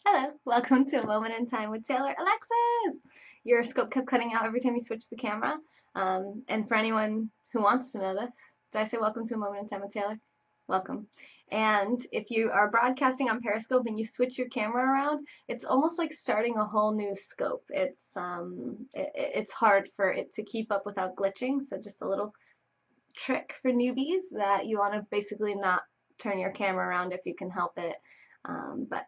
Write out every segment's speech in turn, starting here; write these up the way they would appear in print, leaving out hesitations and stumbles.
Hello, welcome to A Moment in Time with Taylor. Alexis! Your scope kept cutting out every time you switched the camera. And for anyone who wants to know this, did I say welcome to A Moment in Time with Taylor? Welcome. And if you are broadcasting on Periscope and you switch your camera around, it's almost like starting a whole new scope. It's hard for it to keep up without glitching. So just a little trick for newbies that you want to basically not turn your camera around if you can help it. But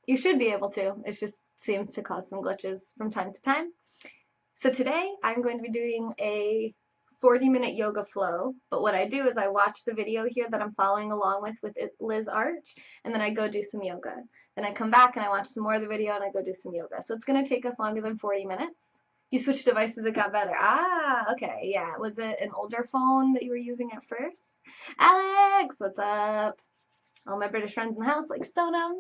you should be able to. It just seems to cause some glitches from time to time. So today I'm going to be doing a 40-minute yoga flow, but what I do is I watch the video here that I'm following along with Liz Arch, and then I go do some yoga. Then I come back and I watch some more of the video and I go do some yoga. So it's going to take us longer than 40 minutes. You switched devices, it got better. Ah, okay, yeah. Was it an older phone that you were using at first? Alex, what's up? All my British friends in the house like Stonum.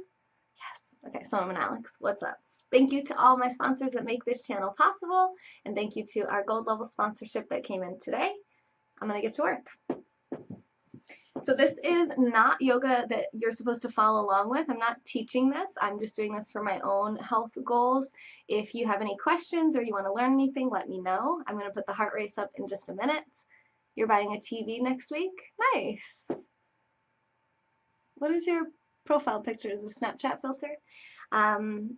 Yes. Okay, Sonam and Alex, what's up? Thank you to all my sponsors that make this channel possible, and thank you to our gold level sponsorship that came in today. I'm going to get to work. So this is not yoga that you're supposed to follow along with. I'm not teaching this. I'm just doing this for my own health goals. If you have any questions or you want to learn anything, let me know. I'm going to put the heart race up in just a minute. You're buying a TV next week? Nice. What is your profile picture? Is it a Snapchat filter? Um,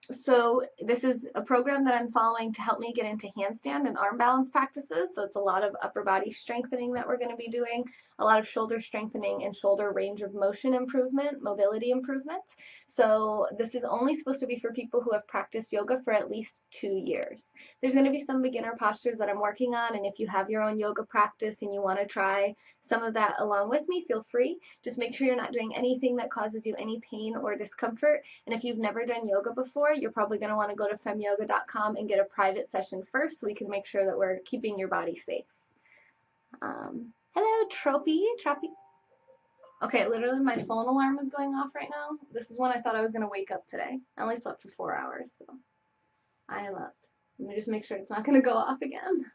so this is a program that I'm following to help me get into handstand and arm balance practices. So it's a lot of upper body strengthening that we're going to be doing, a lot of shoulder strengthening and shoulder range of motion improvement, mobility improvement. So this is only supposed to be for people who have practiced yoga for at least 2 years. There's going to be some beginner postures that I'm working on, and if you have your own yoga practice and you want to try some of that along with me, feel free. Just make sure you're not doing anything that causes you any pain or discomfort. And if you've never done yoga before, you're probably going to want to go to femyoga.com and get a private session first so we can make sure that we're keeping your body safe. Hello, Tropy. Okay, literally my phone alarm is going off right now. This is when I thought I was going to wake up today. I only slept for 4 hours, so I am up. Let me just make sure it's not going to go off again.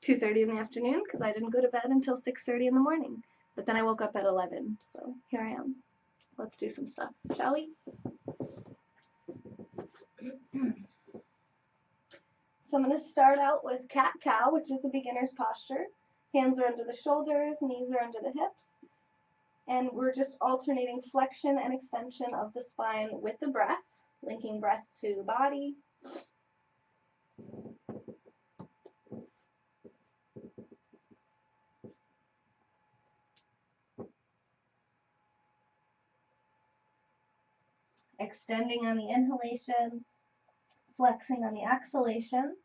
2:30 in the afternoon because I didn't go to bed until 6:30 in the morning. But then I woke up at 11, so here I am. Let's do some stuff, shall we? So I'm going to start out with cat-cow, which is a beginner's posture. Hands are under the shoulders, knees are under the hips. And we're just alternating flexion and extension of the spine with the breath, linking breath to body. Extending on the inhalation, flexing on the exhalation.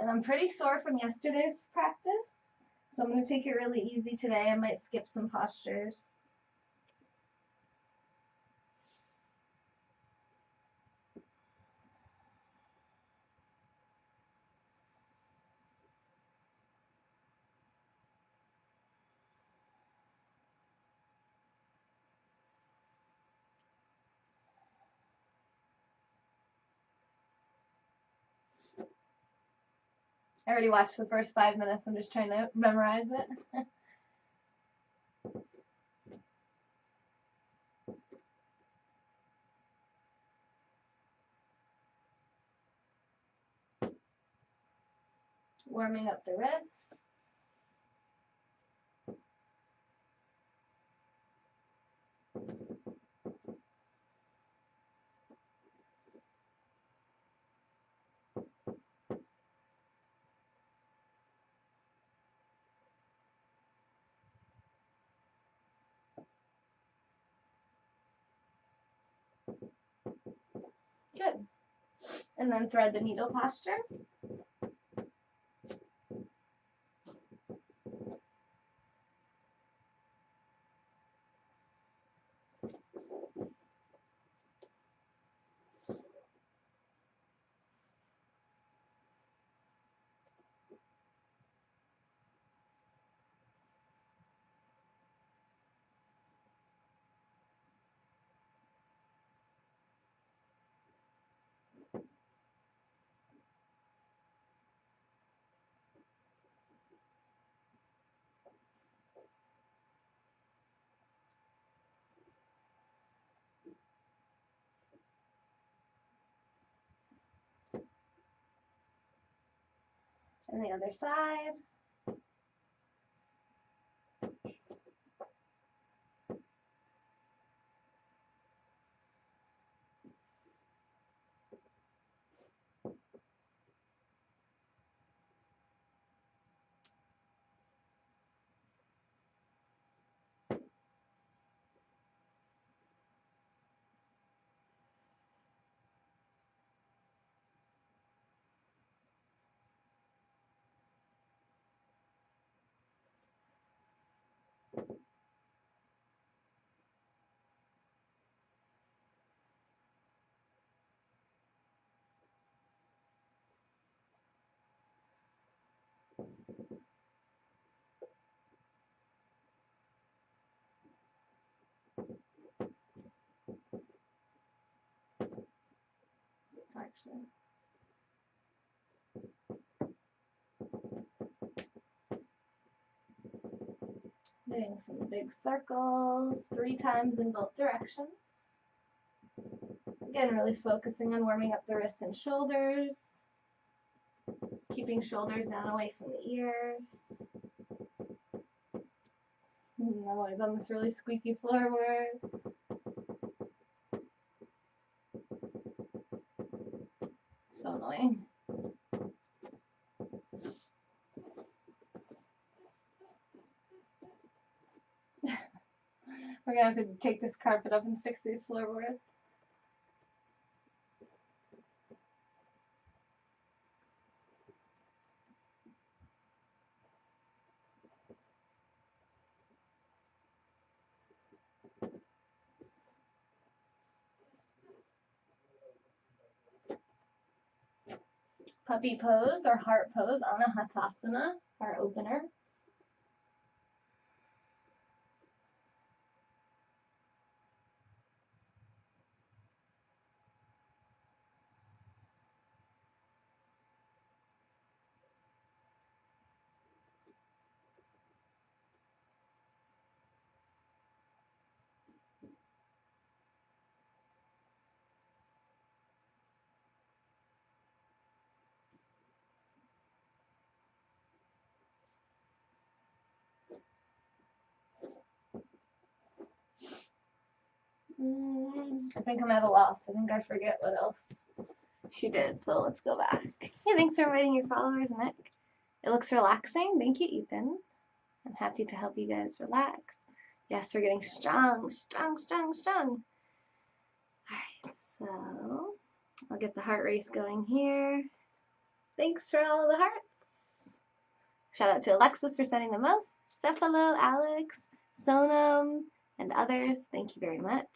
And I'm pretty sore from yesterday's practice, so I'm going to take it really easy today. I might skip some postures. I already watched the first 5 minutes. I'm just trying to memorize it. Warming up the wrists. Good. And then thread the needle posture. And the other side. Actually. Doing some big circles 3 times in both directions. Again, really focusing on warming up the wrists and shoulders. Keeping shoulders down away from the ears. I'm always on this really squeaky floorboard. So annoying. We're gonna have to take this carpet up and fix these floorboards. Puppy pose or heart pose, Anahatasana, our opener. I think I'm at a loss. I think I forget what else she did, so let's go back. Hey, thanks for inviting your followers, Nick. It looks relaxing. Thank you, Ethan. I'm happy to help you guys relax. Yes, we're getting strong, strong, strong, strong. Alright, so I'll get the heart race going here. Thanks for all the hearts. Shout out to Alexis for sending the most. Cephalo, Alex, Sonam, and others. Thank you very much.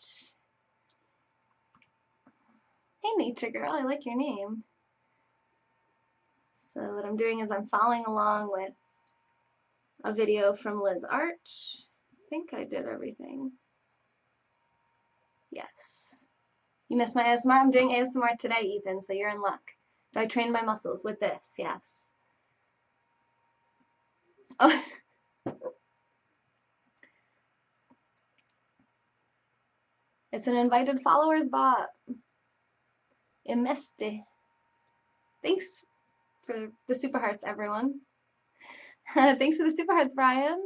Hey, Nature Girl, I like your name. So what I'm doing is I'm following along with a video from Liz Arch. I think I did everything. Yes. You missed my ASMR? I'm doing ASMR today, Ethan, so you're in luck. Do I train my muscles with this? Yes. Oh. It's an invited followers bot. You missed it. Thanks for the super hearts, everyone. Thanks for the super hearts, Brian.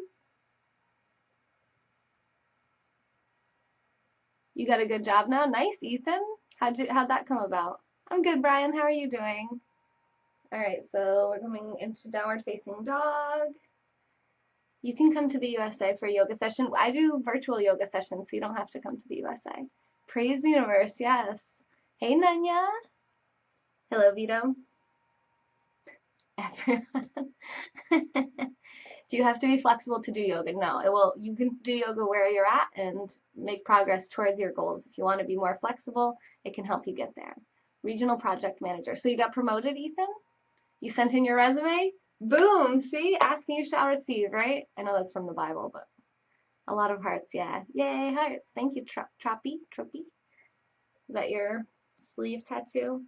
You got a good job now? Nice, Ethan. How'd that come about? I'm good, Brian. How are you doing? Alright, so we're coming into downward facing dog. You can come to the USA for a yoga session. I do virtual yoga sessions, so you don't have to come to the USA. Praise the universe, yes. Hey, Nanya. Hello, Vito. Everyone. Do you have to be flexible to do yoga? No, you can do yoga where you're at and make progress towards your goals. If you want to be more flexible, it can help you get there. Regional project manager. So you got promoted, Ethan? You sent in your resume? Boom! See? Asking you shall receive, right? I know that's from the Bible, but a lot of hearts, yeah. Yay, hearts. Thank you, Troppy. Is that your sleeve tattoo?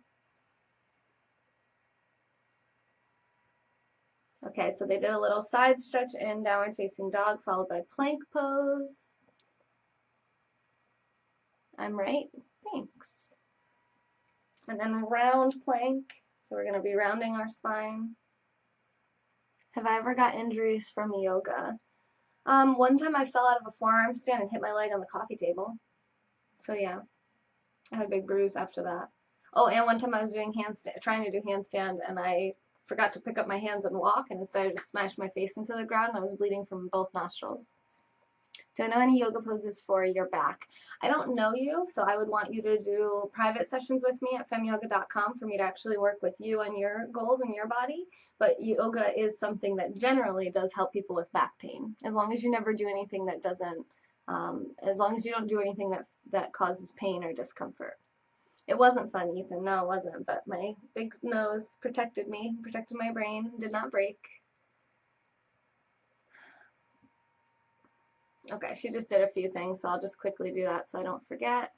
Okay, so they did a little side stretch in downward facing dog, followed by plank pose. I'm right? Thanks. And then round plank. So we're going to be rounding our spine. Have I ever got injuries from yoga? One time I fell out of a forearm stand and hit my leg on the coffee table. So yeah, I had a big bruise after that. Oh, and one time I was doing trying to do handstand, and I forgot to pick up my hands and walk, and instead I just smashed my face into the ground, and I was bleeding from both nostrils. Do I know any yoga poses for your back? I don't know you, so I would want you to do private sessions with me at femyoga.com for me to actually work with you on your goals and your body. But yoga is something that generally does help people with back pain, as long as you never do anything that doesn't, as long as you don't do anything that causes pain or discomfort. It wasn't fun, Ethan. No, it wasn't. But my big nose protected me, protected my brain, did not break. Okay, she just did a few things, so I'll just quickly do that so I don't forget.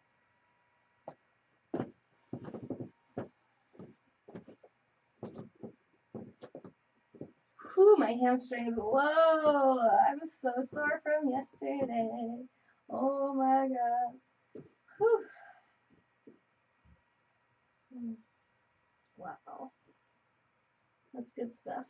Whew, my hamstrings. Whoa, I'm so sore from yesterday. Oh my god. Whew. Wow. That's good stuff.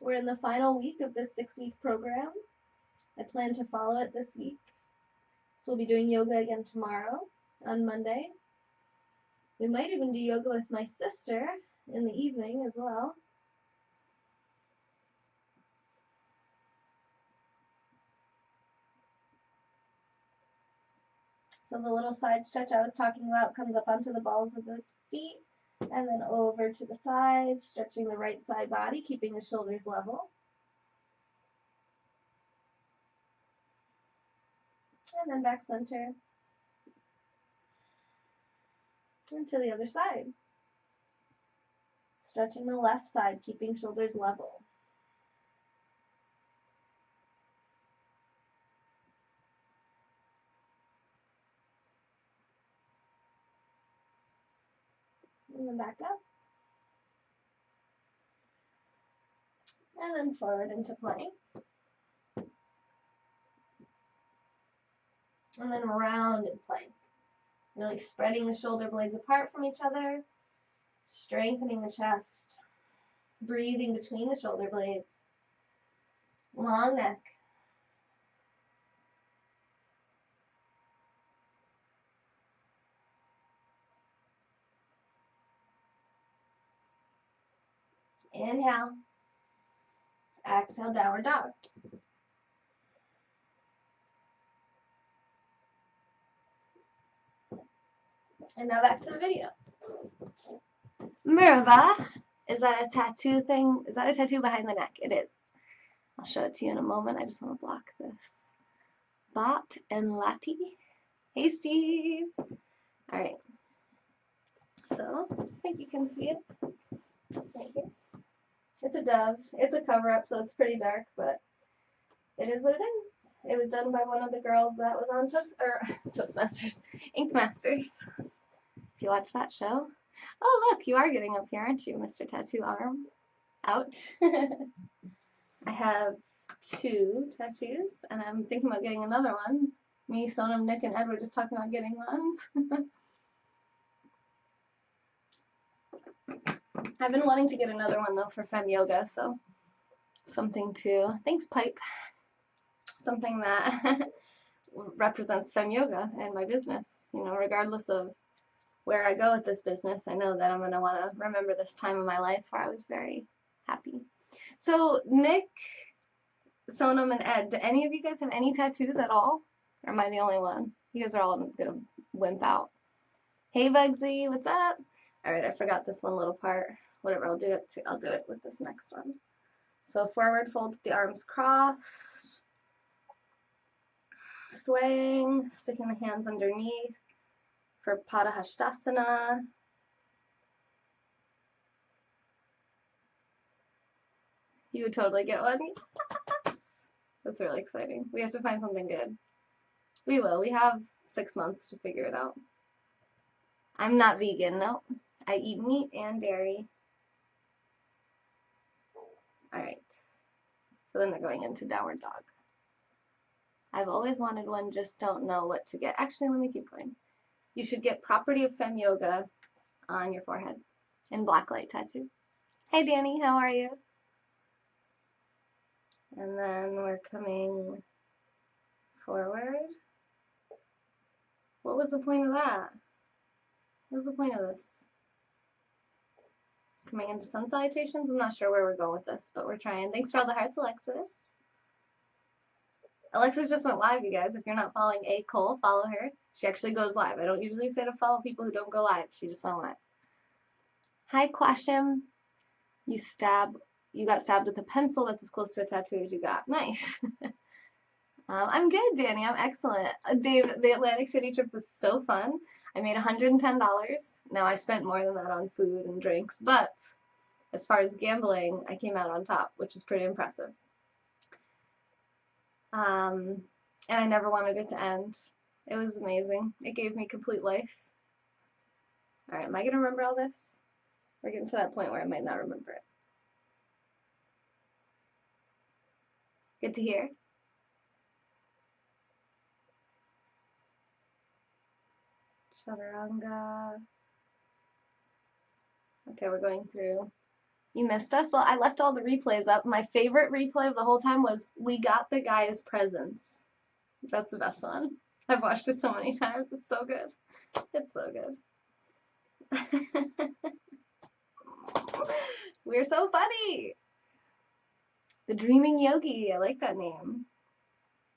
We're in the final week of this 6-week program. I plan to follow it this week. So we'll be doing yoga again tomorrow on Monday. We might even do yoga with my sister in the evening as well. So the little side stretch I was talking about comes up onto the balls of the feet and then over to the side, stretching the right side body, keeping the shoulders level. And then back center. And to the other side. Stretching the left side, keeping shoulders level. And then back up. And then forward into plank. And then round in plank. Really spreading the shoulder blades apart from each other, strengthening the chest, breathing between the shoulder blades, long neck. Inhale, exhale, downward dog. And now back to the video. Merhaba. Is that a tattoo thing? Is that a tattoo behind the neck? It is. I'll show it to you in a moment. I just want to block this. Bot and Lati. Hey, Steve. All right. So, I think you can see it right here. It's a dove. It's a cover-up, so it's pretty dark, but it is what it is. It was done by one of the girls that was on Toastmasters, Ink Masters. If you watch that show. Oh, look, you are getting up here, aren't you, Mr. Tattoo Arm? Ouch. I have 2 tattoos, and I'm thinking about getting another one. Me, Sonam, Nick, and Ed were just talking about getting ones. I've been wanting to get another one, though, for Fem Yoga, so something to... Thanks, Pipe. Something that represents Fem Yoga and my business. You know, regardless of where I go with this business, I know that I'm going to want to remember this time in my life where I was very happy. So, Nick, Sonam, and Ed, do any of you guys have any tattoos at all? Or am I the only one? You guys are all going to wimp out. Hey, Bugsy, what's up? All right, I forgot this one little part. Whatever, I'll do it with this next one. So forward fold with the arms crossed. Swaying, sticking the hands underneath for Padahastasana. You would totally get one. That's really exciting. We have to find something good. We will. We have 6 months to figure it out. I'm not vegan, no. I eat meat and dairy. Alright. So then they're going into downward dog. I've always wanted one, just don't know what to get. Actually, let me keep going. you should get Property of Femme Yoga on your forehead in blacklight tattoo. Hey Danny, how are you? And then we're coming forward. What was the point of that? What was the point of this? Coming into sun salutations? I'm not sure where we're going with this, but we're trying. Thanks for all the hearts, Alexis. Alexis just went live, you guys. If you're not following A. Cole, follow her. She actually goes live. I don't usually say to follow people who don't go live. She just went live. Hi, Quashim. You got stabbed with a pencil. That's as close to a tattoo as you got. Nice. I'm good, Danny. I'm excellent. Dave, the Atlantic City trip was so fun. I made $110. Now, I spent more than that on food and drinks, but as far as gambling, I came out on top, which is pretty impressive. And I never wanted it to end. It was amazing. It gave me complete life. All right, am I going to remember all this? We're getting to that point where I might not remember it. Good to hear. Chaturanga. Okay, we're going through. You missed us? Well, I left all the replays up. My favorite replay of the whole time was We Got the Guy's Presents. That's the best one. I've watched it so many times. It's so good. It's so good. We're so funny. The Dreaming Yogi. I like that name.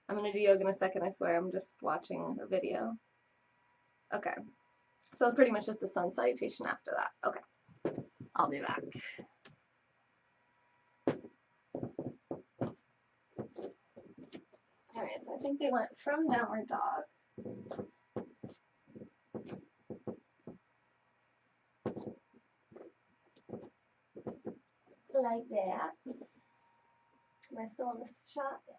I'm going to do yoga in a second, I swear. I'm just watching a video. Okay. So pretty much just a sun salutation after that. Okay. I'll be back. Alright, so I think they went from downward dog. Like that. Am I still on this shot? Yeah.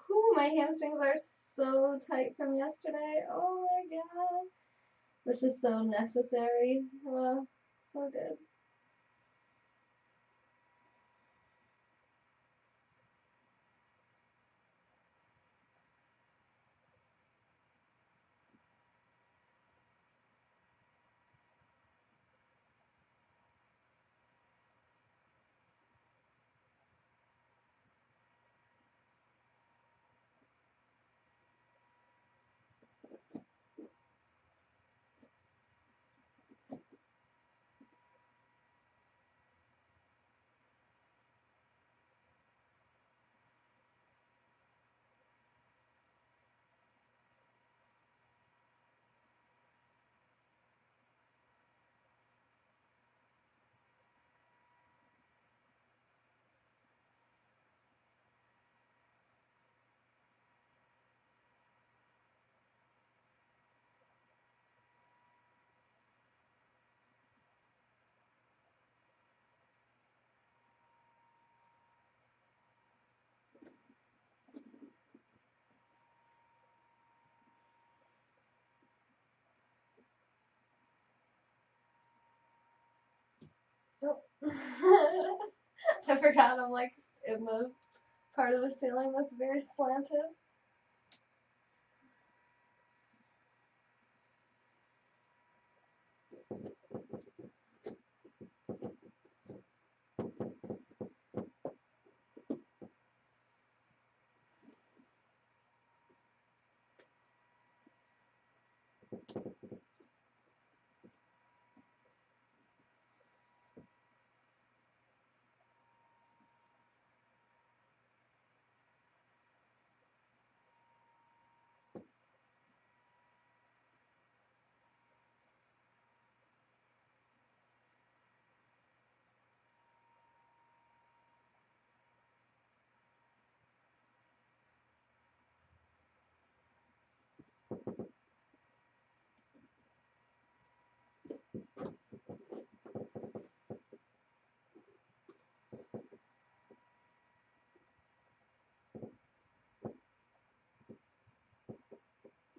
Whew, my hamstrings are so tight from yesterday. Oh my god. This is so necessary. Oh, so good. Oh. I forgot I'm like in the part of the ceiling that's very slanted.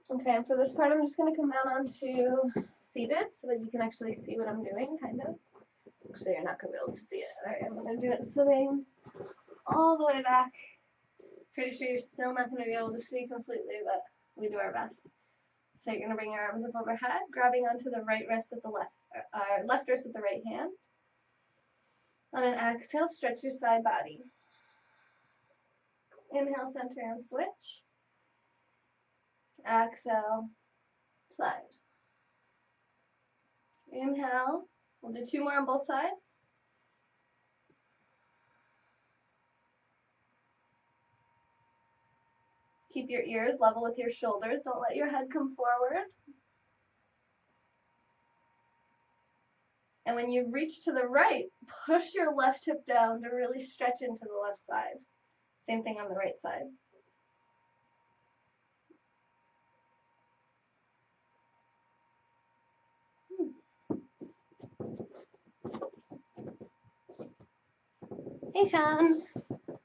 Okay, and for this part I'm just going to come down onto seated so that you can actually see what I'm doing, kind of. Actually, you're not going to be able to see it. Alright, I'm going to do it sitting all the way back Pretty sure you're still not going to be able to see completely, but we do our best. So you're going to bring your arms up overhead, grabbing onto the right wrist with the left wrist with the right hand. On an exhale, stretch your side body. Inhale, center, and switch. Exhale, side. Inhale. We'll do 2 more on both sides. Keep your ears level with your shoulders. Don't let your head come forward. And when you reach to the right, push your left hip down to really stretch into the left side. Same thing on the right side. Hey, Sean.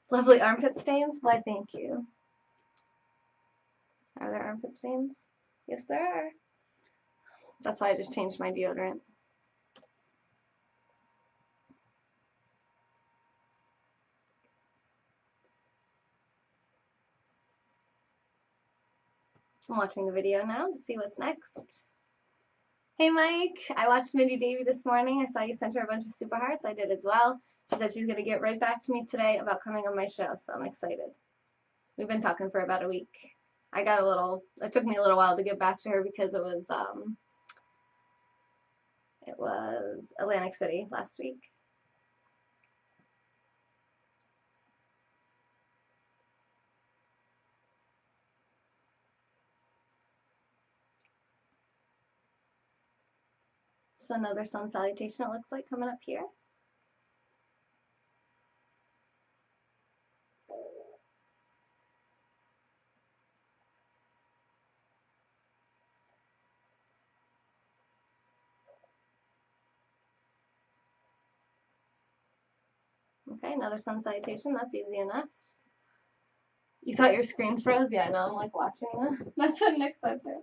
Lovely armpit stains? Why, thank you. Are there armpit stains? Yes, there are. That's why I just changed my deodorant. I'm watching the video now to see what's next. Hey, Mike. I watched Mindy Davy this morning. I saw you sent her a bunch of super hearts. I did as well. She said she's going to get right back to me today about coming on my show, so I'm excited. We've been talking for about a week. It took me a little while to get back to her because it was Atlantic City last week. So another sun salutation it looks like coming up here. Okay, another sun salutation. That's easy enough. You thought your screen froze? Yeah, no, I'm like watching that's what Nick said too.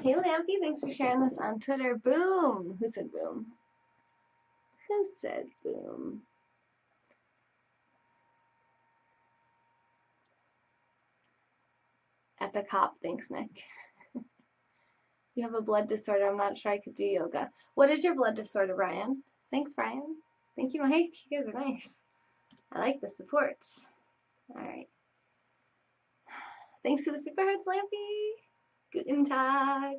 Hey Lampy, thanks for sharing this on Twitter. Boom! Who said boom? Who said boom? Epic hop, thanks Nick. You have a blood disorder. I'm not sure I could do yoga. What is your blood disorder, Brian? Thanks, Brian. Thank you, Mike. You guys are nice. I like the support. Alright. Thanks for the super hearts, Lampy. Guten Tag.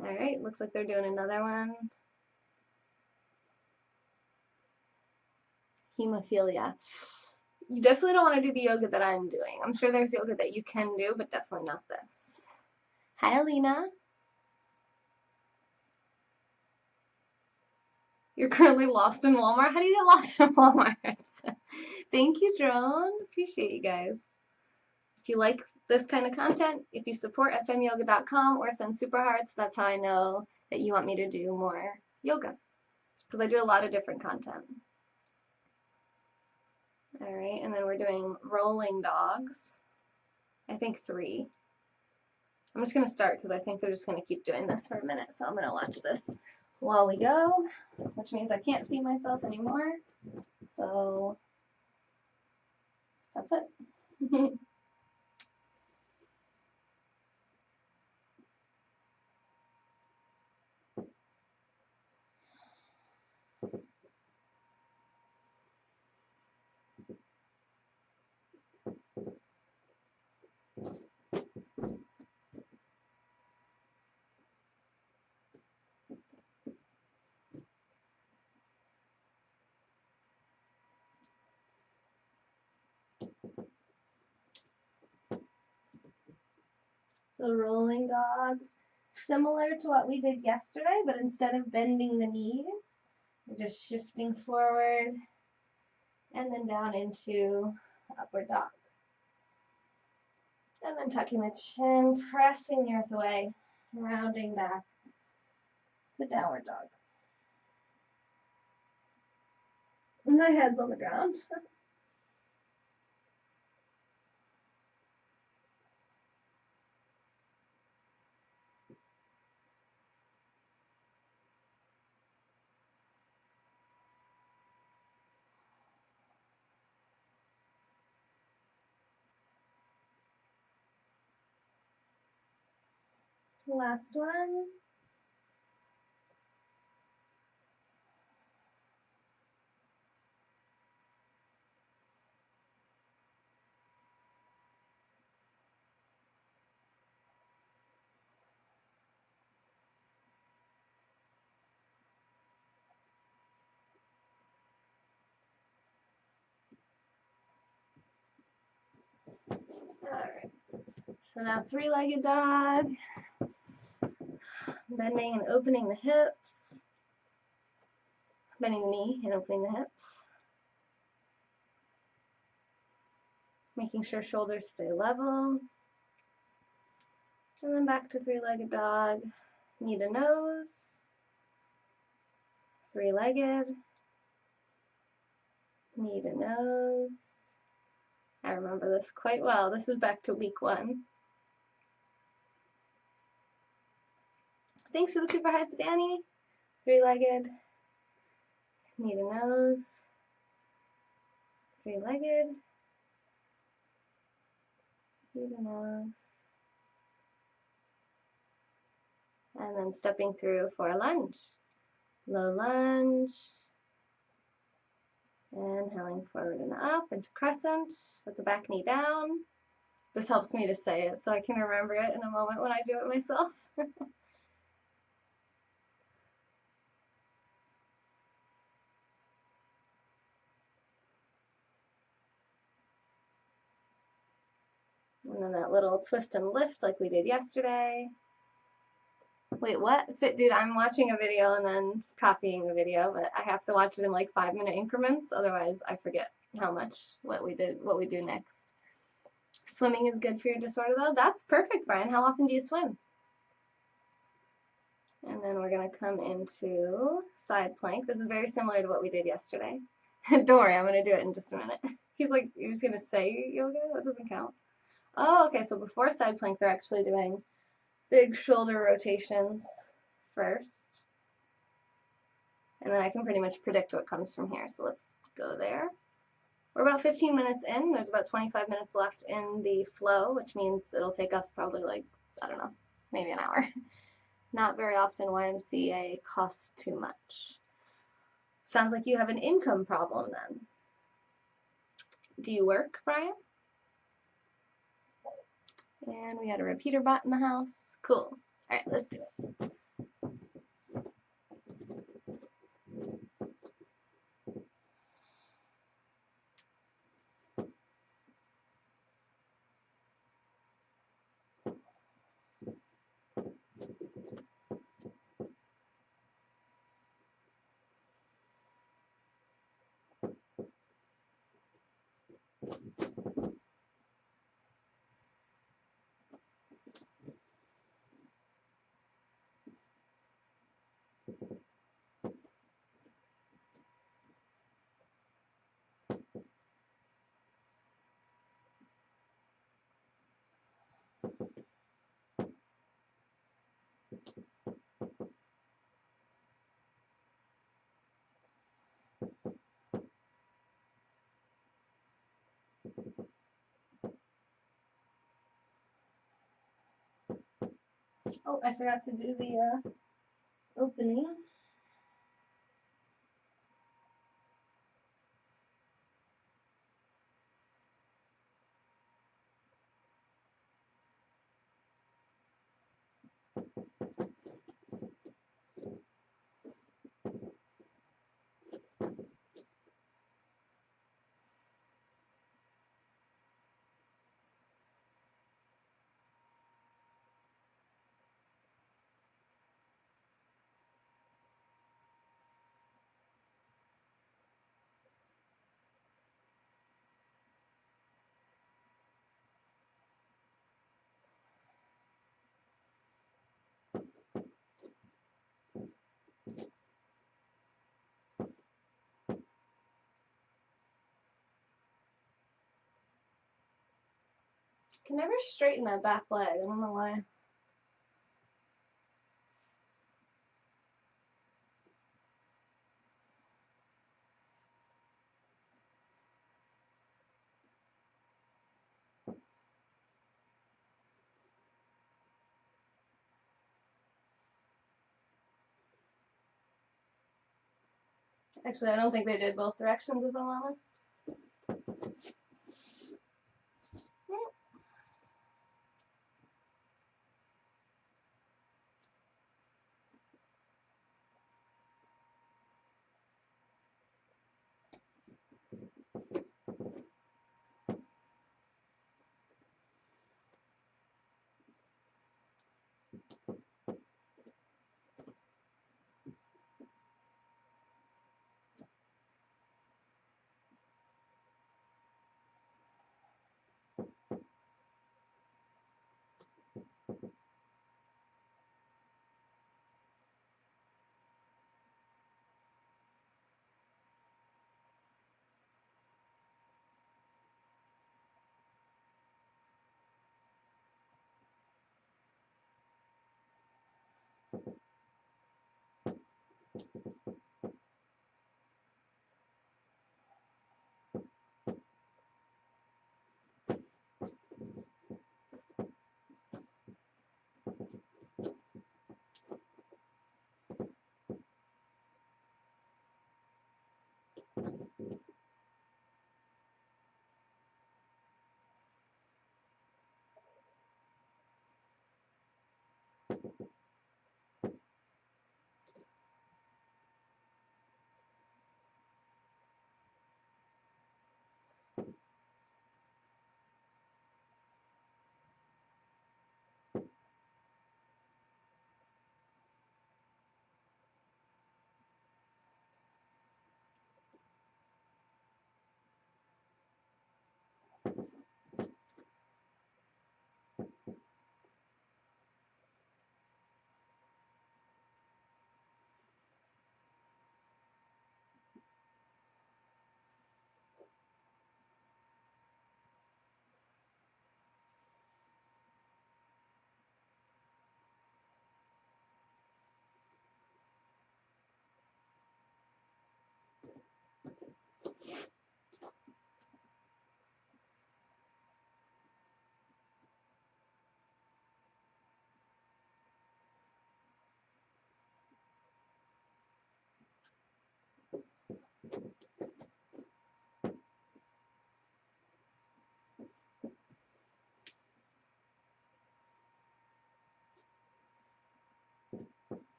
Alright, looks like they're doing another one. Hemophilia. You definitely don't want to do the yoga that I'm doing. I'm sure there's yoga that you can do, but definitely not this. Hi, Alina. You're currently lost in Walmart? How do you get lost in Walmart? Thank you, Drone. Appreciate you guys. If you like this kind of content, if you support fmyoga.com or send super hearts, that's how I know that you want me to do more yoga. Because I do a lot of different content. Alright, and then we're doing rolling dogs. I think 3. I'm just going to start because I think they're just going to keep doing this for a minute. So I'm going to watch this while we go, which means I can't see myself anymore. So that's it. So rolling dogs, similar to what we did yesterday, but instead of bending the knees, we're just shifting forward and then down into upward dog. And then tucking the chin, pressing the earth away, rounding back to downward dog. My head's on the ground. Last one. Alright. So now three-legged dog. Bending and opening the hips. Bending the knee and opening the hips. Making sure shoulders stay level. And then back to three-legged dog. Knee to nose. Three-legged. Knee to nose. I remember this quite well. This is back to week 1. Thanks for the super hearts, Danny. Three-legged. Knee to nose. Three-legged. Knee to nose. And then stepping through for a lunge. Low lunge. Inhaling forward and up into crescent with the back knee down. This helps me to say it so I can remember it in a moment when I do it myself. And then that little twist and lift like we did yesterday. Wait, what? Dude, I'm watching a video and then copying the video, but I have to watch it in like 5-minute increments, otherwise I forget how much what we do next. Swimming is good for your disorder though? That's perfect, Brian. How often do you swim? And then we're gonna come into side plank. This is very similar to what we did yesterday. Don't worry, I'm gonna do it in just a minute. He's like, you're just gonna say yoga? That doesn't count. Oh, okay, so before side plank, they're actually doing big shoulder rotations first. And then I can pretty much predict what comes from here. So let's go there. We're about 15 minutes in. There's about 25 minutes left in the flow, which means it'll take us probably like, I don't know, maybe an hour. Not very often YMCA costs too much. Sounds like you have an income problem then. Do you work, Brian? And we got a repeater bot in the house. Cool. All right, let's do it. Oh, I forgot to do the opening. Can never straighten that back leg. I don't know why. Actually, I don't think they did both directions, if I'm honest.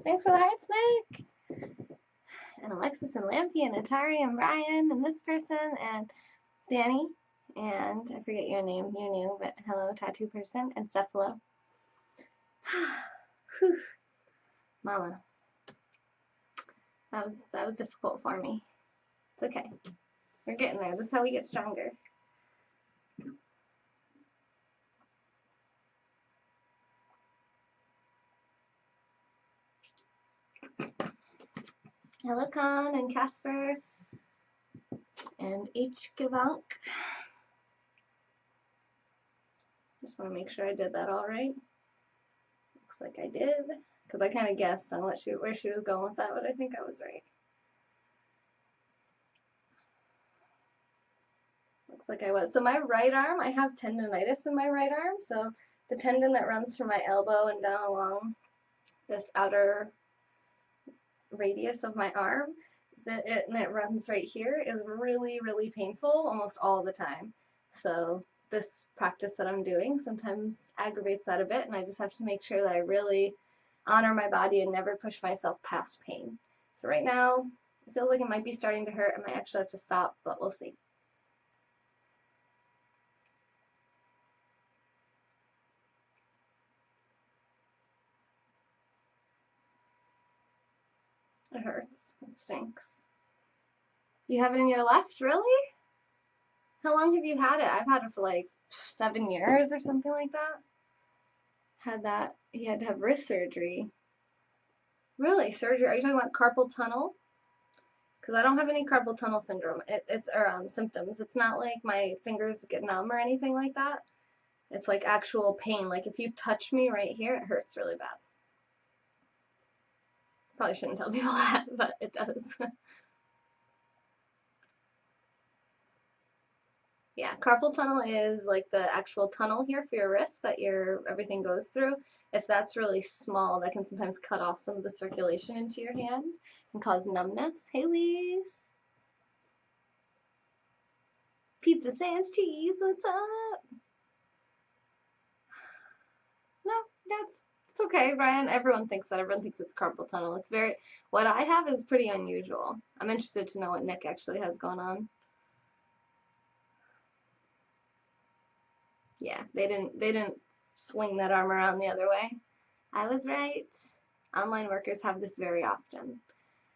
Thanks for the heart, Snake! And Alexis and Lampy and Atari and Brian and this person and Danny and I forget your name, you knew, but hello, tattoo person, and Cephalo. Whew. Mama. That was difficult for me. It's okay. We're getting there. This is how we get stronger. Hello, Con and Casper and H. Gavank. Just want to make sure I did that all right. Looks like I did, because I kind of guessed on where she was going with that, but I think I was right. Looks like I was. So my right arm, I have tendonitis in my right arm. So the tendon that runs from my elbow and down along this outer radius of my arm, and it runs right here, is really, really painful almost all the time. So this practice that I'm doing sometimes aggravates that a bit, and I just have to make sure that I really honor my body and never push myself past pain. So right now, it feels like it might be starting to hurt. I might actually have to stop, but we'll see. It hurts. It stinks. You have it in your left, really? How long have you had it? I've had it for like 7 years or something like that. Had that, he had to have wrist surgery. Really? Surgery? Are you talking about carpal tunnel? Because I don't have any carpal tunnel syndrome. It's symptoms. It's not like my fingers get numb or anything like that. It's like actual pain. Like if you touch me right here, it hurts really bad. Probably shouldn't tell people that, but it does. Yeah, carpal tunnel is like the actual tunnel here for your wrist that everything goes through. If that's really small, that can sometimes cut off some of the circulation into your hand and cause numbness. Hey, Lise. Pizza sans cheese, what's up? No, it's okay, Brian. Everyone thinks that. Everyone thinks it's carpal tunnel. What I have is pretty unusual. I'm interested to know what Nick actually has going on. Yeah, they didn't swing that arm around the other way. I was right. Online workers have this very often.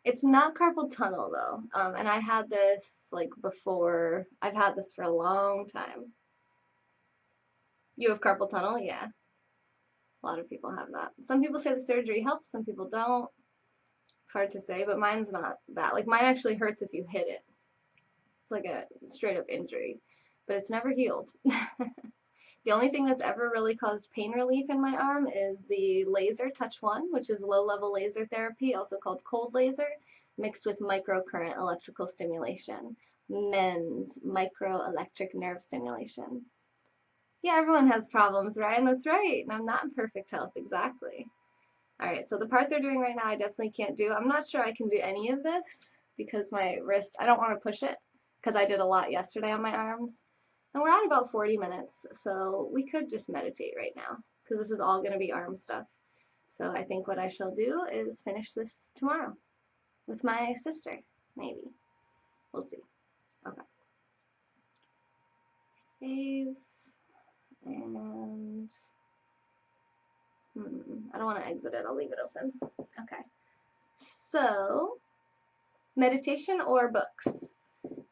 It's not carpal tunnel though, and I had this like before. I've had this for a long time. You have carpal tunnel? Yeah. A lot of people have that. Some people say the surgery helps, some people don't. It's hard to say, but mine's not that. Like mine actually hurts if you hit it. It's like a straight up injury, but it's never healed. The only thing that's ever really caused pain relief in my arm is the laser Touch One, which is low-level laser therapy, also called cold laser, mixed with microcurrent electrical stimulation. MENS, microelectric nerve stimulation. Yeah, everyone has problems, Ryan. That's right. And I'm not in perfect health, exactly. All right, so the part they're doing right now, I definitely can't do. I'm not sure I can do any of this because my wrist, I don't want to push it because I did a lot yesterday on my arms. And we're at about 40 minutes, so we could just meditate right now because this is all going to be arm stuff. So I think what I shall do is finish this tomorrow with my sister, maybe. We'll see. Okay. Save. And I don't want to exit it. I'll leave it open. Okay. So, meditation or books?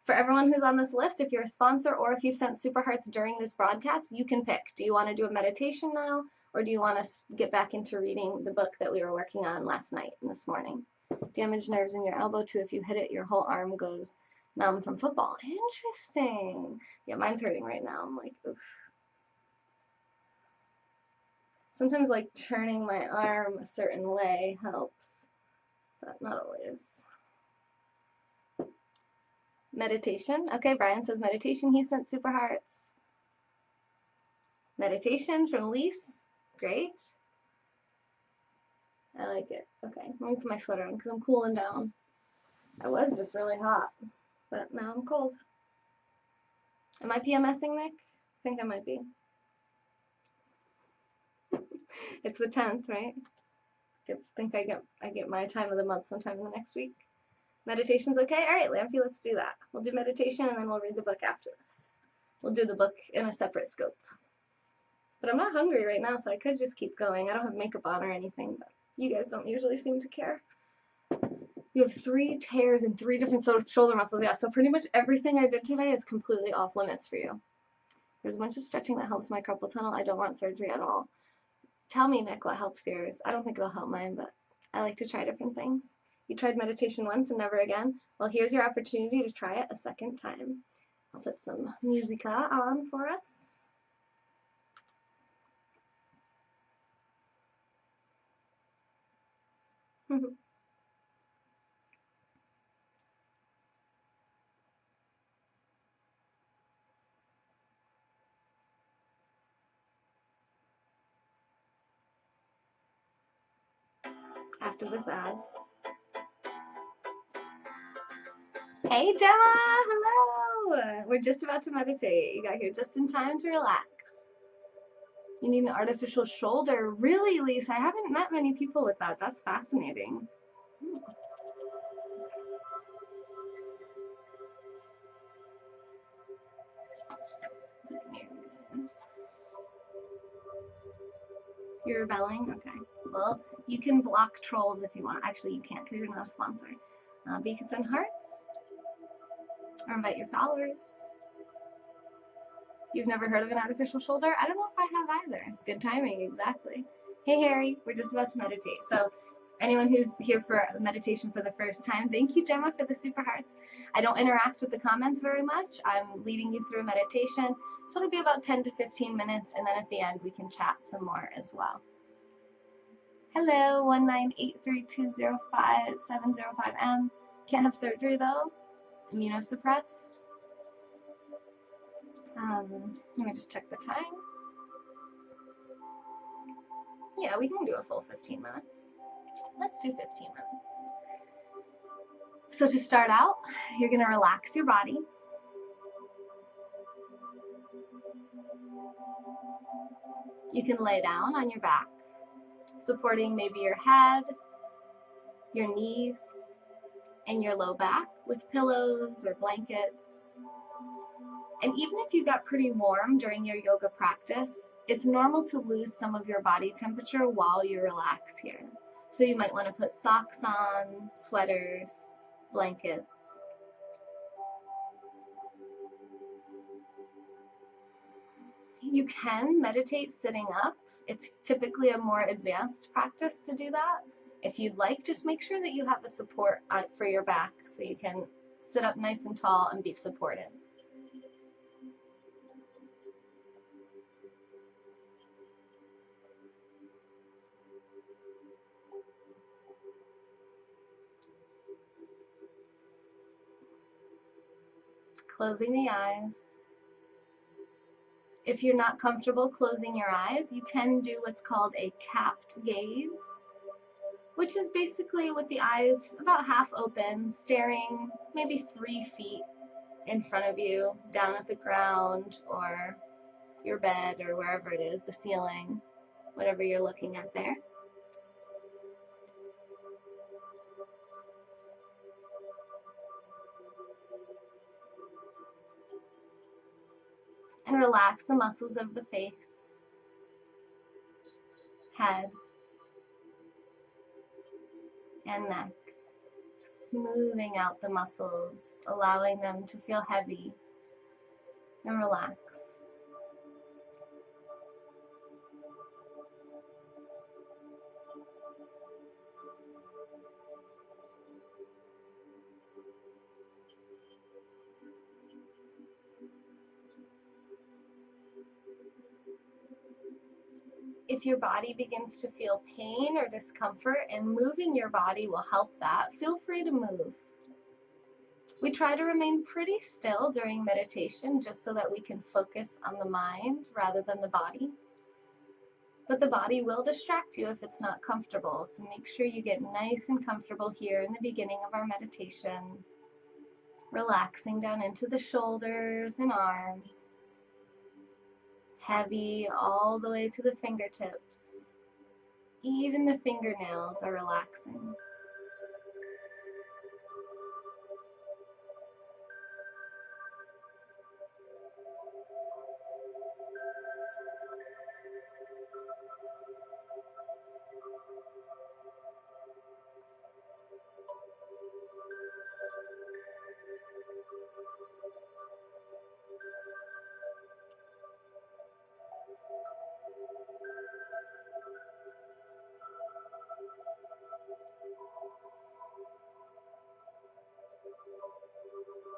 For everyone who's on this list, if you're a sponsor or if you've sent super hearts during this broadcast, you can pick. Do you want to do a meditation now, or do you want to get back into reading the book that we were working on last night and this morning? Damaged nerves in your elbow too. If you hit it, your whole arm goes numb from football. Interesting. Yeah, mine's hurting right now. I'm like, oof. Sometimes like turning my arm a certain way helps, but not always. Meditation. Okay, Brian says meditation. He sent super hearts. Meditation from Lise. Great. I like it. Okay, let me put my sweater on because I'm cooling down. I was just really hot, but now I'm cold. Am I PMSing, Nick? I think I might be. It's the 10th, right? I think I get my time of the month sometime in the next week. Meditation's okay? Alright, Lampy, let's do that. We'll do meditation and then we'll read the book after this. We'll do the book in a separate scope. But I'm not hungry right now, so I could just keep going. I don't have makeup on or anything, but you guys don't usually seem to care. You have 3 tears in 3 different shoulder muscles. Yeah, so pretty much everything I did today is completely off limits for you. There's a bunch of stretching that helps my carpal tunnel. I don't want surgery at all. Tell me, Nick, what helps yours. I don't think it'll help mine, but I like to try different things. You tried meditation once and never again? Well, here's your opportunity to try it a second time. I'll put some musica on for us. After this ad. Hey Gemma, hello! We're just about to meditate. You got here just in time to relax. You need an artificial shoulder. Really, Lisa? I haven't met many people with that. That's fascinating. You're rebelling? Okay. Well, you can block trolls if you want. Actually, you can't because you're not a sponsor. But you can send hearts or invite your followers. You've never heard of an artificial shoulder? I don't know if I have either. Good timing, exactly. Hey, Harry, we're just about to meditate. So anyone who's here for meditation for the first time, thank you, Gemma, for the super hearts. I don't interact with the comments very much. I'm leading you through meditation. So it'll be about 10 to 15 minutes, and then at the end we can chat some more as well. Hello, 1983205-705M. Can't have surgery though. Immunosuppressed. Let me just check the time. Yeah, we can do a full 15 minutes. Let's do 15 minutes. So to start out, you're going to relax your body. You can lay down on your back, supporting maybe your head, your knees, and your low back with pillows or blankets. And even if you got pretty warm during your yoga practice, it's normal to lose some of your body temperature while you relax here. So you might want to put socks on, sweaters, blankets. You can meditate sitting up. It's typically a more advanced practice to do that. If you'd like, just make sure that you have a support for your back so you can sit up nice and tall and be supported. Closing the eyes. If you're not comfortable closing your eyes, you can do what's called a capped gaze, which is basically with the eyes about half open, staring maybe 3 feet in front of you, down at the ground or your bed or wherever it is, the ceiling, whatever you're looking at there. And relax the muscles of the face, head, and neck, smoothing out the muscles, allowing them to feel heavy and relaxed. If your body begins to feel pain or discomfort, and moving your body will help that, feel free to move. We try to remain pretty still during meditation just so that we can focus on the mind rather than the body. But the body will distract you if it's not comfortable, so make sure you get nice and comfortable here in the beginning of our meditation. Relaxing down into the shoulders and arms. Heavy all the way to the fingertips. Even the fingernails are relaxing.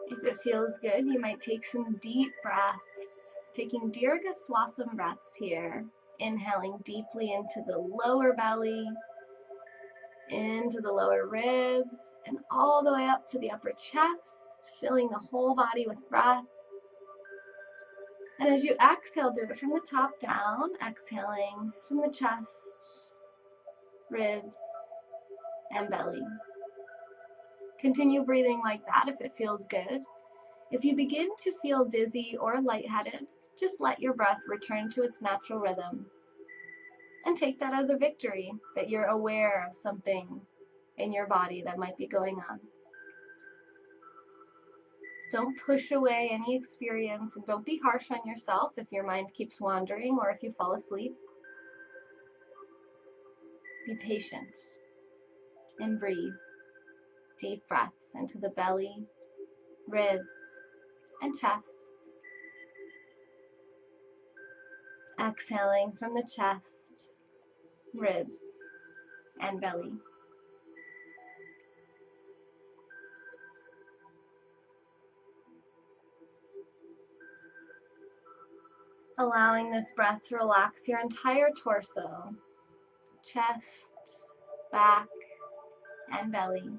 If it feels good, you might take some deep breaths. Taking Dirga Swasam breaths here. Inhaling deeply into the lower belly, into the lower ribs, and all the way up to the upper chest, filling the whole body with breath. And as you exhale, do it from the top down, exhaling from the chest, ribs, and belly. Continue breathing like that if it feels good. If you begin to feel dizzy or lightheaded, just let your breath return to its natural rhythm. And take that as a victory, that you're aware of something in your body that might be going on. Don't push away any experience, and don't be harsh on yourself if your mind keeps wandering or if you fall asleep. Be patient and breathe. Deep breaths into the belly, ribs, and chest. Exhaling from the chest, ribs, and belly. Allowing this breath to relax your entire torso, chest, back, and belly,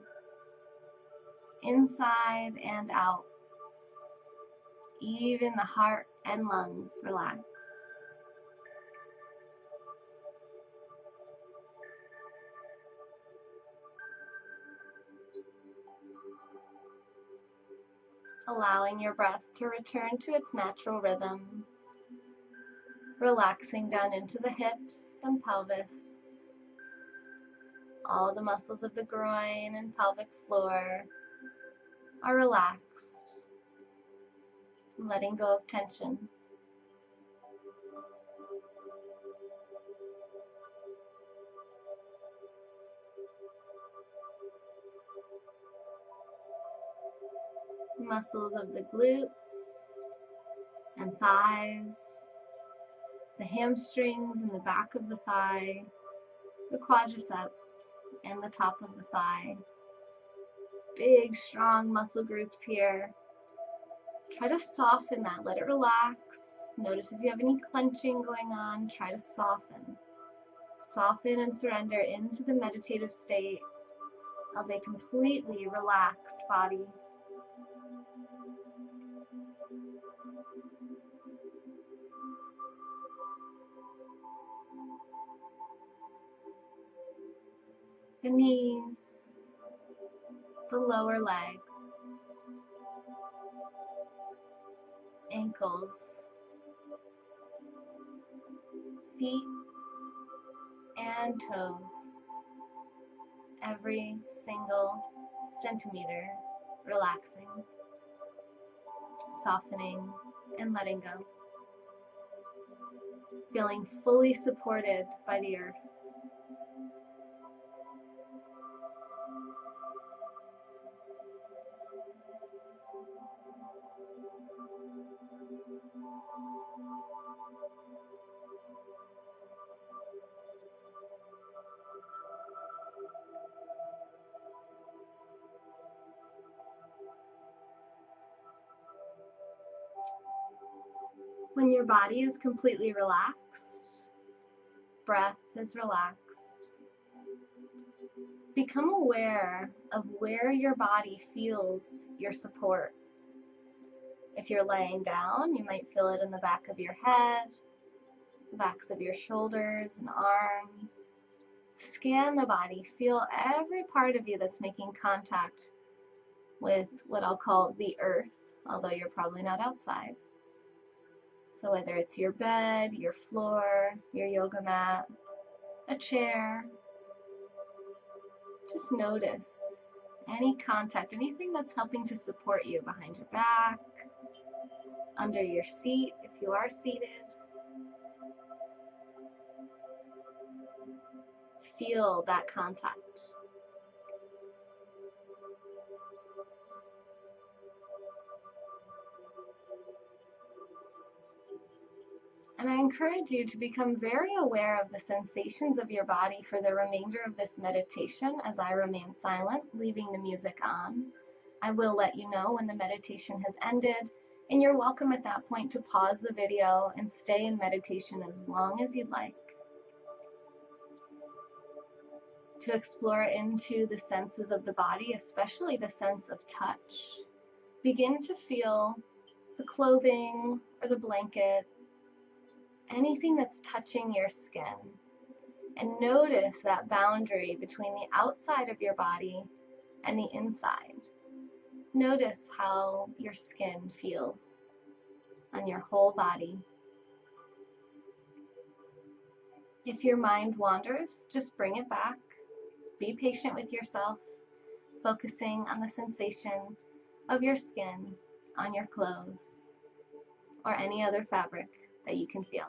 inside and out. Even the heart and lungs relax. Allowing your breath to return to its natural rhythm, relaxing down into the hips and pelvis. All the muscles of the groin and pelvic floor are relaxed, letting go of tension. Muscles of the glutes and thighs, the hamstrings and the back of the thigh, the quadriceps and the top of the thigh. Big, strong muscle groups here. Try to soften that, let it relax. Notice if you have any clenching going on, try to soften. Soften and surrender into the meditative state of a completely relaxed body. The knees, the lower legs, ankles, feet, and toes. Every single centimeter relaxing, softening, and letting go. Feeling fully supported by the earth. When your body is completely relaxed, breath is relaxed, become aware of where your body feels your support. If you're laying down, you might feel it in the back of your head, the backs of your shoulders and arms. Scan the body, feel every part of you that's making contact with what I'll call the earth, although you're probably not outside. So whether it's your bed, your floor, your yoga mat, a chair, just notice any contact, anything that's helping to support you behind your back, under your seat if you are seated. Feel that contact. And I encourage you to become very aware of the sensations of your body for the remainder of this meditation as I remain silent, leaving the music on. I will let you know when the meditation has ended, and you're welcome at that point to pause the video and stay in meditation as long as you'd like. To explore into the senses of the body, especially the sense of touch. Begin to feel the clothing or the blanket, anything that's touching your skin. And notice that boundary between the outside of your body and the inside. Notice how your skin feels on your whole body. If your mind wanders, just bring it back. Be patient with yourself, focusing on the sensation of your skin on your clothes or any other fabric that you can feel.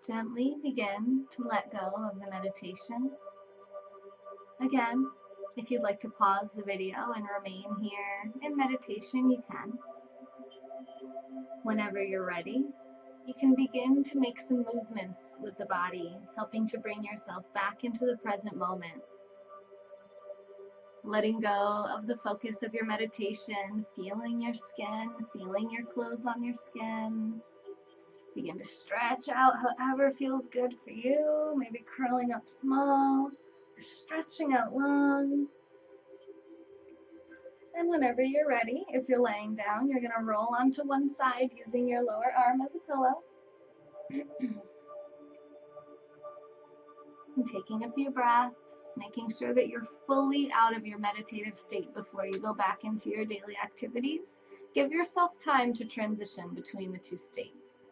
Gently begin to let go of the meditation. Again, if you'd like to pause the video and remain here in meditation, you can. Whenever you're ready, you can begin to make some movements with the body, helping to bring yourself back into the present moment. Letting go of the focus of your meditation, feeling your skin, feeling your clothes on your skin. Begin to stretch out however feels good for you, maybe curling up small or stretching out long. And whenever you're ready, if you're laying down, you're going to roll onto one side using your lower arm as a pillow. And taking a few breaths, making sure that you're fully out of your meditative state before you go back into your daily activities. Give yourself time to transition between the two states.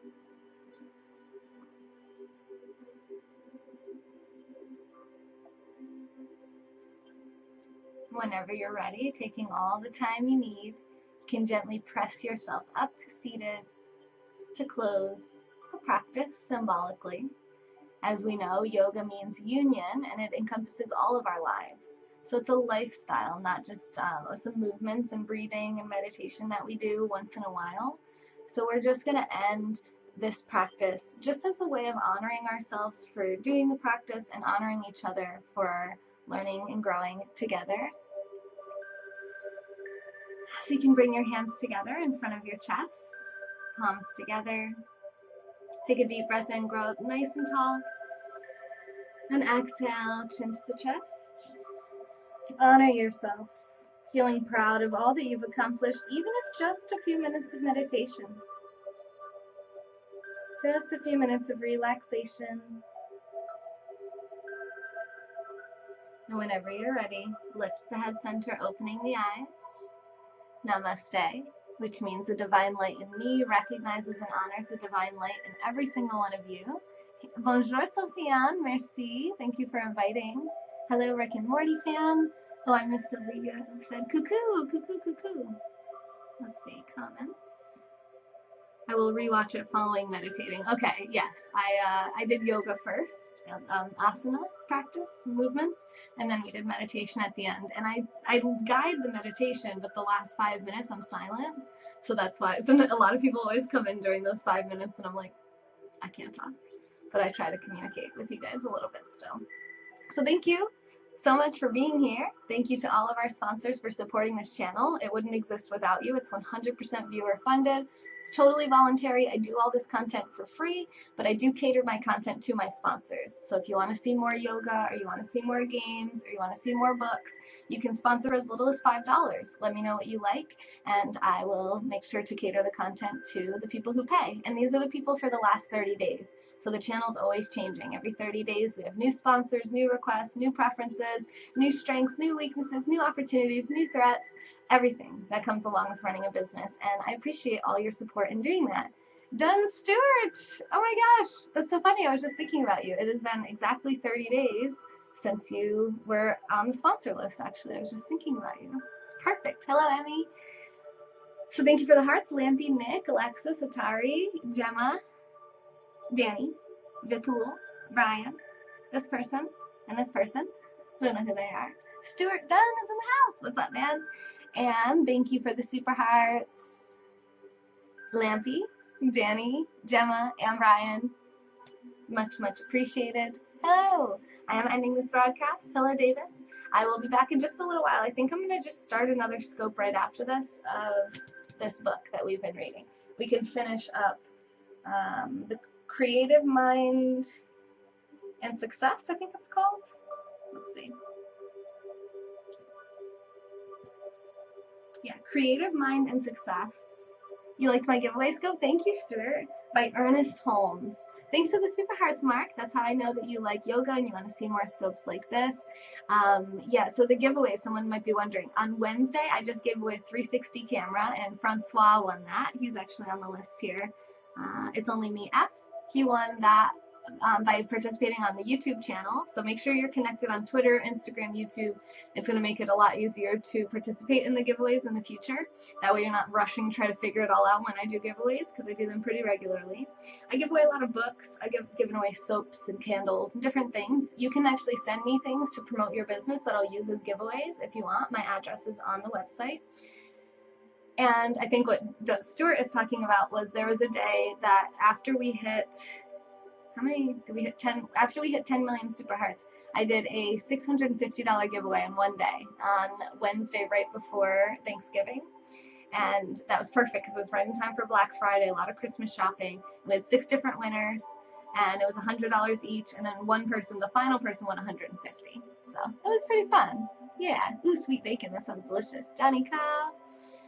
Whenever you're ready, taking all the time you need, you can gently press yourself up to seated to close the practice symbolically. As we know, yoga means union, and it encompasses all of our lives. So it's a lifestyle, not just some movements and breathing and meditation that we do once in a while. So we're just going to end this practice just as a way of honoring ourselves for doing the practice and honoring each other for learning and growing together. So you can bring your hands together in front of your chest, palms together. Take a deep breath in, grow up nice and tall. And exhale, chin to the chest. Honor yourself, feeling proud of all that you've accomplished, even if just a few minutes of meditation. Just a few minutes of relaxation. And whenever you're ready, lift the head center, opening the eyes. Namaste, which means the divine light in me recognizes and honors the divine light in every single one of you. Bonjour, Sofiane. Merci. Thank you for inviting. Hello, Rick and Morty fan. Oh, I missed a Liga who said cuckoo, cuckoo, cuckoo. Let's see, comments. I will rewatch it following meditating. Okay, yes, I did yoga first, asana practice, movements, and then we did meditation at the end. And I guide the meditation, but the last 5 minutes I'm silent. So that's why a lot of people always come in during those 5 minutes and I'm like, I can't talk. But I try to communicate with you guys a little bit still. So thank you so much for being here. Thank you to all of our sponsors for supporting this channel. It wouldn't exist without you. It's 100% viewer funded. It's totally voluntary. I do all this content for free, but I do cater my content to my sponsors. So if you want to see more yoga, or you want to see more games, or you want to see more books, you can sponsor as little as $5. Let me know what you like, and I will make sure to cater the content to the people who pay. And these are the people for the last 30 days. So the channel's always changing. Every 30 days, we have new sponsors, new requests, new preferences, new strengths, new weaknesses, new opportunities, new threats, everything that comes along with running a business. And I appreciate all your support in doing that. Dunn Stewart! Oh my gosh, that's so funny. I was just thinking about you. It has been exactly 30 days since you were on the sponsor list, actually. I was just thinking about you. It's perfect. Hello, Emmy. So thank you for the hearts. Lampy, Nick, Alexis, Atari, Gemma, Danny, Vipul, Brian, this person, and this person. I don't know who they are. Stuart Dunn is in the house. What's up, man? And thank you for the super hearts. Lampy, Danny, Gemma, and Brian. Much, much appreciated. Hello! I am ending this broadcast. Hello, Davis. I will be back in just a little while. I think I'm going to just start another scope right after this of this book that we've been reading. We can finish up The Creative Mind and Success, I think it's called. Let's see. Yeah, Creative Mind and Success. You liked my giveaway scope? Thank you, Stuart. By Ernest Holmes. Thanks for the super hearts, Mark. That's how I know that you like yoga and you want to see more scopes like this. Yeah, so the giveaway, someone might be wondering. On Wednesday, I just gave away a 360 camera, and Francois won that. He's actually on the list here. It's only me, F. He won that by participating on the YouTube channel. So make sure you're connected on Twitter, Instagram, YouTube. It's going to make it a lot easier to participate in the giveaways in the future. That way you're not rushing to try to figure it all out when I do giveaways, because I do them pretty regularly. I give away a lot of books. I given away soaps and candles and different things. You can actually send me things to promote your business that I'll use as giveaways if you want. My address is on the website. And I think what Stuart is talking about was there was a day that after we hit, how many did we hit? 10. After we hit 10 million super hearts, I did a $650 giveaway in one day on Wednesday right before Thanksgiving. And that was perfect because it was right in time for Black Friday, a lot of Christmas shopping. We had 6 different winners, and it was $100 each. And then one person, the final person, won $150. So it was pretty fun. Yeah. Ooh, sweet bacon. That sounds delicious. Johnny Cow.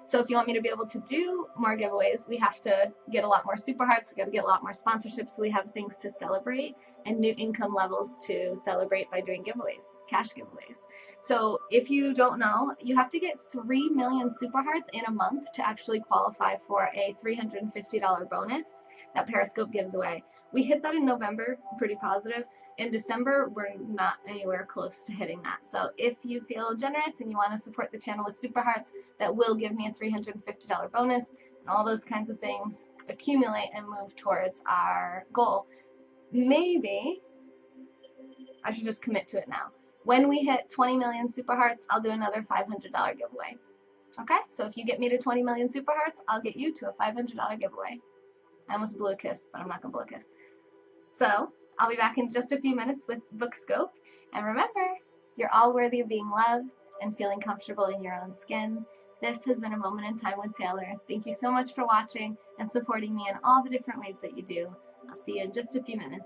So if you want me to be able to do more giveaways, we have to get a lot more super hearts. We got to get a lot more sponsorships. So we have things to celebrate and new income levels to celebrate by doing giveaways, cash giveaways. So if you don't know, you have to get 3 million super hearts in a month to actually qualify for a $350 bonus that Periscope gives away. We hit that in November, pretty positive. In December, we're not anywhere close to hitting that. So if you feel generous and you want to support the channel with super hearts, that will give me a $350 bonus, and all those kinds of things accumulate and move towards our goal. Maybe I should just commit to it now. When we hit 20 million super hearts, I'll do another $500 giveaway. Okay, so if you get me to 20 million super hearts, I'll get you to a $500 giveaway. I almost blew a kiss, but I'm not gonna blow a kiss. So I'll be back in just a few minutes with Bookscope. And remember, you're all worthy of being loved and feeling comfortable in your own skin. This has been a Moment in Time with Taylor. Thank you so much for watching and supporting me in all the different ways that you do. I'll see you in just a few minutes.